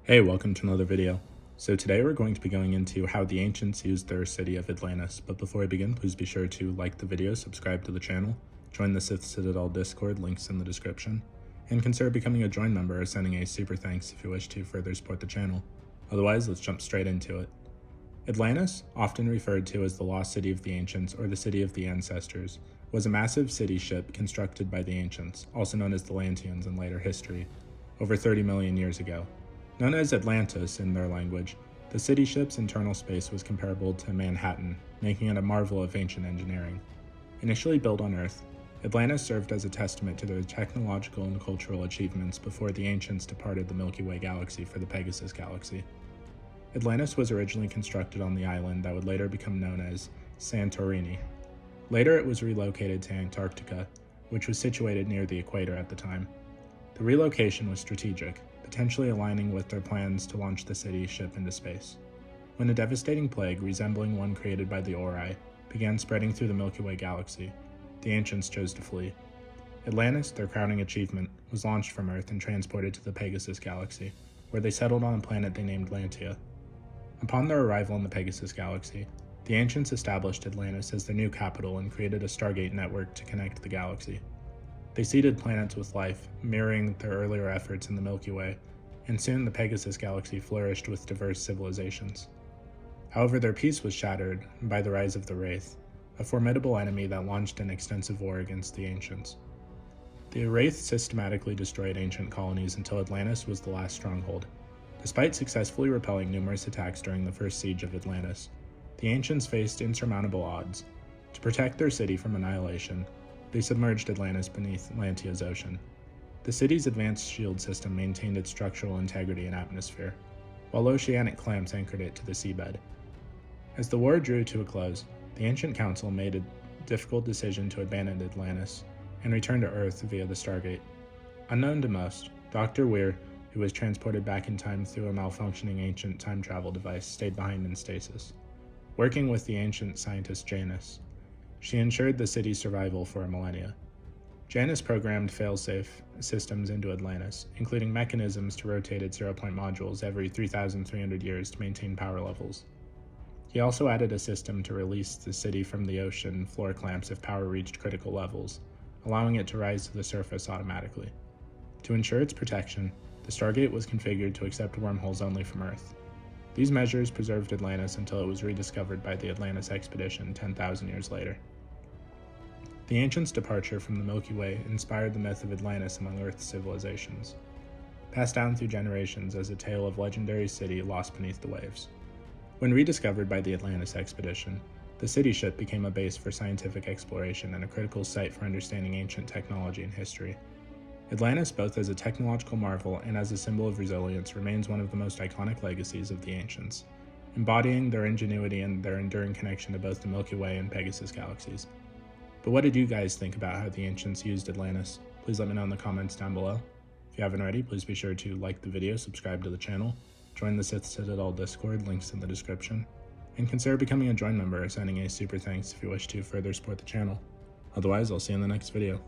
Hey, welcome to another video. So today we're going to be going into how the ancients used their city of Atlantis, but before I begin, please be sure to like the video, subscribe to the channel, join the Sith Citadel Discord, links in the description, and consider becoming a join member or sending a super thanks if you wish to further support the channel. Otherwise, let's jump straight into it. Atlantis, often referred to as the lost city of the ancients or the city of the ancestors, was a massive city ship constructed by the ancients, also known as the Atlanteans in later history, over 30 million years ago. Known as Atlantis in their language, the city ship's internal space was comparable to Manhattan, making it a marvel of ancient engineering. Initially built on Earth, Atlantis served as a testament to their technological and cultural achievements before the ancients departed the Milky Way galaxy for the Pegasus galaxy. Atlantis was originally constructed on the island that would later become known as Santorini. Later it was relocated to Antarctica, which was situated near the equator at the time. The relocation was strategic, potentially aligning with their plans to launch the city ship into space. When a devastating plague, resembling one created by the Ori, began spreading through the Milky Way galaxy, the ancients chose to flee. Atlantis, their crowning achievement, was launched from Earth and transported to the Pegasus galaxy, where they settled on a planet they named Lantia. Upon their arrival in the Pegasus galaxy, the ancients established Atlantis as their new capital and created a Stargate network to connect the galaxy. They seeded planets with life, mirroring their earlier efforts in the Milky Way, and soon the Pegasus galaxy flourished with diverse civilizations. However, their peace was shattered by the rise of the Wraith, a formidable enemy that launched an extensive war against the ancients. The Wraith systematically destroyed ancient colonies until Atlantis was the last stronghold. Despite successfully repelling numerous attacks during the first siege of Atlantis, the ancients faced insurmountable odds. To protect their city from annihilation, they submerged Atlantis beneath Lantia's ocean. The city's advanced shield system maintained its structural integrity and atmosphere, while oceanic clamps anchored it to the seabed. As the war drew to a close, the Ancient Council made a difficult decision to abandon Atlantis and return to Earth via the Stargate. Unknown to most, Dr. Weir, who was transported back in time through a malfunctioning ancient time travel device, stayed behind in stasis. Working with the ancient scientist Janus, she ensured the city's survival for a millennia. Janus programmed failsafe systems into Atlantis, including mechanisms to rotate its zero-point modules every 3,300 years to maintain power levels. He also added a system to release the city from the ocean floor clamps if power reached critical levels, allowing it to rise to the surface automatically. To ensure its protection, the Stargate was configured to accept wormholes only from Earth. These measures preserved Atlantis until it was rediscovered by the Atlantis expedition 10,000 years later. The ancients' departure from the Milky Way inspired the myth of Atlantis among Earth's civilizations, passed down through generations as a tale of legendary city lost beneath the waves. When rediscovered by the Atlantis expedition, the city ship became a base for scientific exploration and a critical site for understanding ancient technology and history. Atlantis, both as a technological marvel and as a symbol of resilience, remains one of the most iconic legacies of the ancients, embodying their ingenuity and their enduring connection to both the Milky Way and Pegasus galaxies. But what did you guys think about how the ancients used Atlantis? Please let me know in the comments down below. If you haven't already, please be sure to like the video, subscribe to the channel, join the Sith Citadel Discord, links in the description, and consider becoming a join member or sending a super thanks if you wish to further support the channel. Otherwise, I'll see you in the next video.